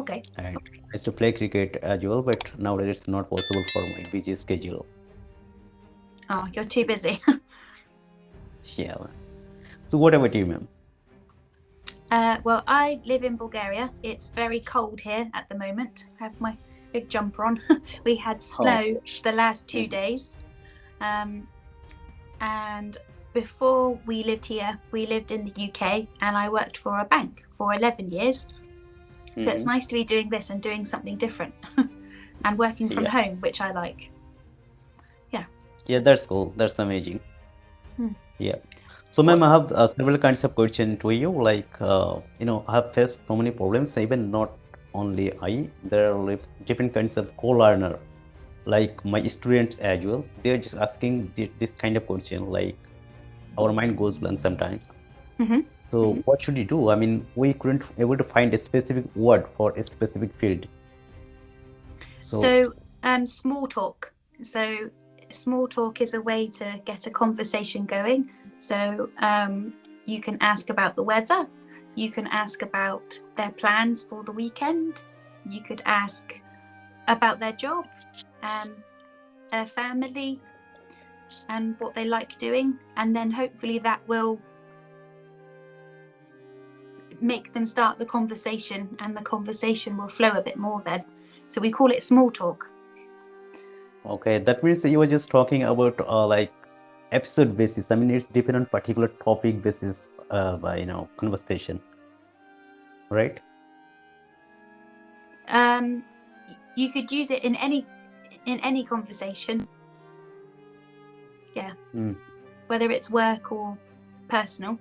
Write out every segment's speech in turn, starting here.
Okay. and I used to play cricket as well, but nowadays it's not possible for my busy schedule. Oh, you're too busy. Yeah. So what about you, ma'am? Well, I live in Bulgaria. It's very cold here at the moment. I have my big jumper on. We had Oh, snow the last 2 days. Um, and before we lived here, we lived in the UK and I worked for a bank for 11 years. So it's mm-hmm. nice to be doing this and doing something different and working from Yeah. home, which I like. Yeah. Yeah, that's cool. That's amazing. Hmm. Yeah. So, ma'am, What? I have several kinds of question to you. Like, I have faced so many problems. Even not only I, there are different kinds of co-learner, like my students as well. They're just asking this kind of question. Like, our mind goes blank sometimes. Mm-hmm. So, what should we do? I mean, we couldn't able to find a specific word for a specific field. So, So, small talk. So, small talk is a way to get a conversation going. So, you can ask about the weather. You can ask about their plans for the weekend. You could ask about their job, their family, and what they like doing. And then hopefully that will make them start the conversation, and the conversation will flow a bit more then. So, we call it small talk. okay, that means you were just talking about like episode basis. I mean, it's different on particular topic basis, by conversation, right? You could use it in any conversation. Yeah, Mm. whether it's work or personal.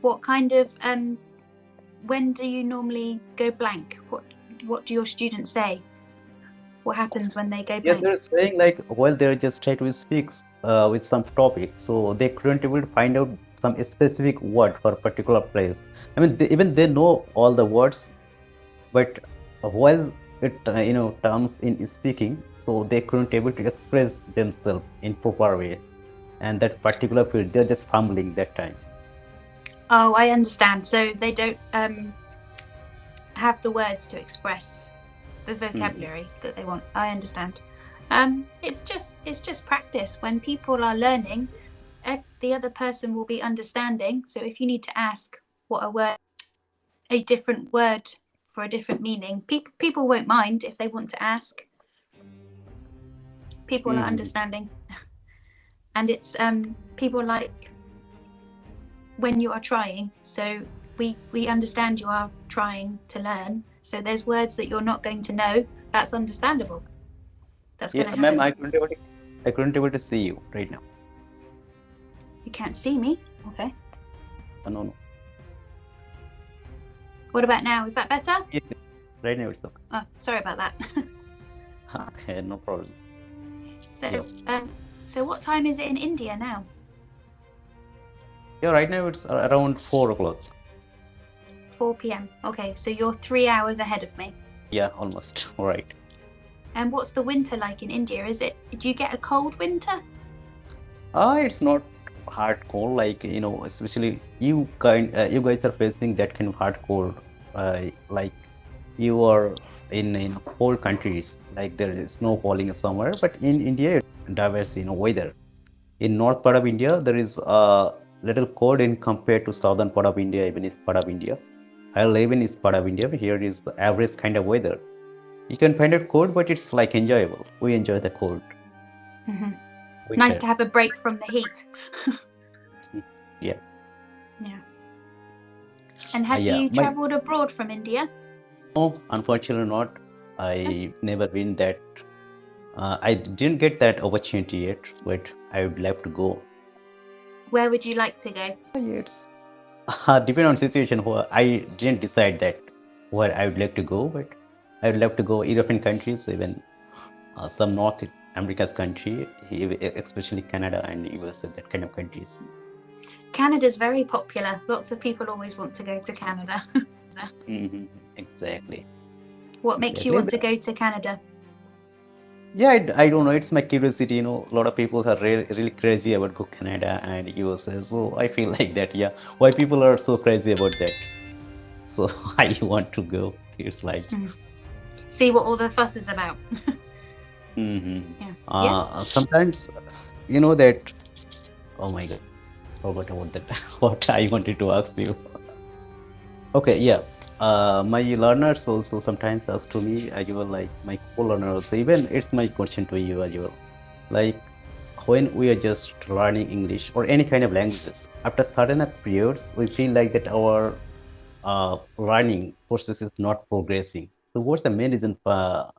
What kind of when do you normally go blank? What do your students say? What happens when they go Yeah, blank? they're saying like while they're just trying to speak with some topic, so they couldn't able to find out some specific word for a particular place. I mean, even they know all the words, but while it terms in speaking, so they couldn't able to express themselves in proper way, and that particular field they're just fumbling that time. Oh, I understand. So they don't have the words to express the Hmm. vocabulary that they want. I understand. It's just practice. When people are learning, the other person will be understanding. So if you need to ask what a different word for a different meaning, people won't mind if they want to ask. People are Hmm. understanding, and it's people like when you are trying. So we understand you are trying to learn. So there's words that you're not going to know. That's understandable. That's going Yeah, to ma'am, happen. I couldn't able to see you right now. You can't see me. Okay. No, no. What about now? Is that better? Yes, yes. Right now it's okay. Oh, sorry about that. Okay, no problem. Yeah. So so what time is it in India now? Yeah, right now it's around 4 o'clock. 4 p.m. Okay, so you're 3 hours ahead of me. Yeah, almost. All right. And what's the winter like in India? Do you get a cold winter? It's not hard cold like especially you guys are facing that kind of hard cold. Like you are in cold countries, like there is snow falling somewhere, but in India it's diverse weather. In north part of India, there is a little cold in compared to southern part of India, even east part of India. I live in east part of India. Here is the average kind of weather. You can find it cold, but it's like enjoyable. We enjoy the cold Mm-hmm. Nice winter. to have a break from the heat. Yeah, Yeah. And have yeah. you My travelled abroad from India? no, unfortunately not. I never been that. I didn't get that opportunity yet, but I would love to go. Where would you like to go? It's depend on situation. Where I didn't decide that where I would like to go, but I would love to go European countries, even some North America's country, especially Canada and USA, that kind of countries. Canada's very popular. Lots of people always want to go to Canada. Hmm. Exactly, What makes you exactly. want to go to Canada? Yeah, I don't know. It's my curiosity. A lot of people are really crazy about go Canada and USA. So I feel like that. Yeah, why people are so crazy about that? so I want to go. It's like, See what all the fuss is about. hmm Yeah. Yes. sometimes you know that. Oh my God, forgot about that. What I wanted to ask you. Okay, yeah. My learners also sometimes ask to me as well, like my co-learner also. Even it's my question to you as well. Like when we are just learning English or any kind of languages, after certain periods, we feel like that our learning process is not progressing. So what's the main reason for?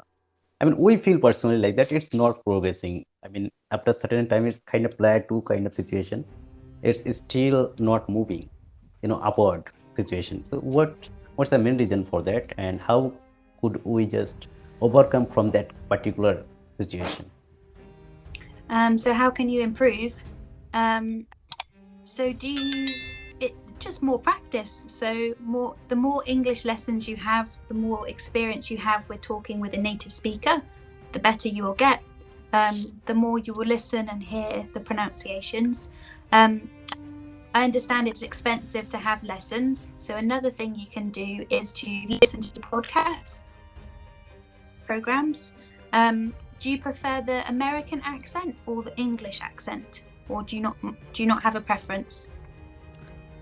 I mean, we feel personally like that it's not progressing. I mean, after certain time, it's kind of plateau kind of situation. It's still not moving, upward situation. So what's the main reason for that, and how could we just overcome from that particular situation? So how can you improve? So do you it just more practice. So the more English lessons you have, the more experience you have with talking with a native speaker, the better you will get. The more you will listen and hear the pronunciations. I understand it's expensive to have lessons. So another thing you can do is to listen to the podcast programs. Do you prefer the American accent or the English accent, or do you not have a preference?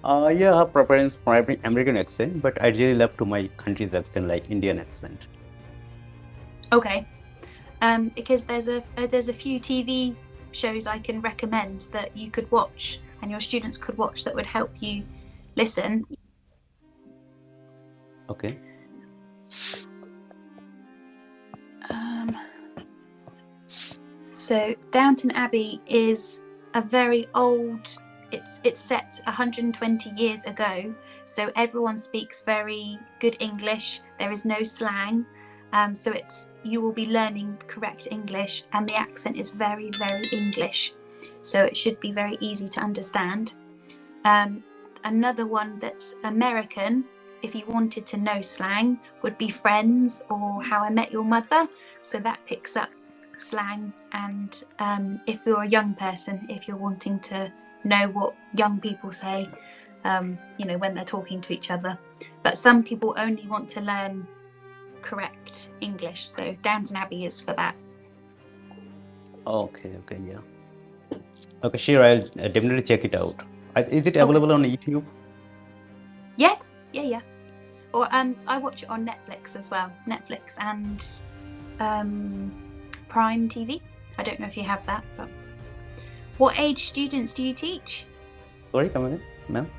Yeah, I have preference for American accent, but I really love to my country's accent, like Indian accent. Okay, because there's a few TV shows I can recommend that you could watch and your students could watch that would help you listen. Okay. So Downton Abbey is a very old. It's set 120 years ago, so everyone speaks very good English. There is no slang, so you will be learning correct English, and the accent is very, very English, so it should be very easy to understand. Another one that's American, if you wanted to know slang, would be Friends or How I Met Your Mother. So that picks up slang, and if you're a young person, if you're wanting to know what young people say, when they're talking to each other. But some people only want to learn correct English, so Downton Abbey is for that. Okay, yeah. Okay, sure, I'll definitely check it out. Is it available on YouTube? Yes, yeah. Or I watch it on Netflix as well. Netflix and Prime TV. I don't know if you have that, but what age students do you teach? Sorry, come again, ma'am.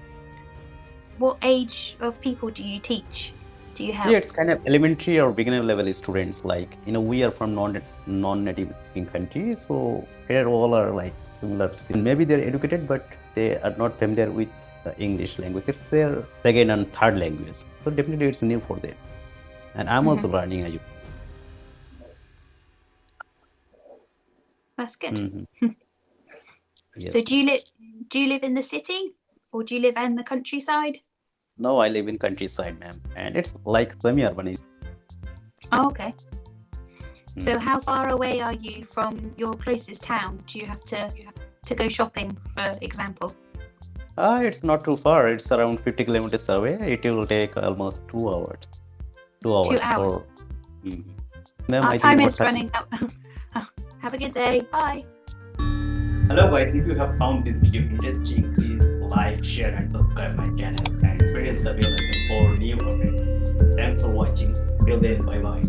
What age of people do you teach? Do you help? Yeah, it's kind of elementary or beginner level students. Like, we are from non-native speaking country, so here all are like similar. Maybe they're educated, but they are not familiar with the English language. It's their second and third language, so definitely it's new for them. And I'm also learning as you. That's good. Yes. So do you live in the city or do you live in the countryside? No, I live in countryside, ma'am, and it's like semi-urban. Oh, okay. So how far away are you from your closest town? Do you have to go shopping, for example? It's not too far. It's around 50 kilometers away. It will take almost 2 hours. 2 hours. 2 hours. Ma'am, Our time is running out. Have a good day. Bye. Hello guys, if you have found this video interesting, please like, share and subscribe my channel and press the bell icon for new updates. Thanks for watching. Till then, bye bye.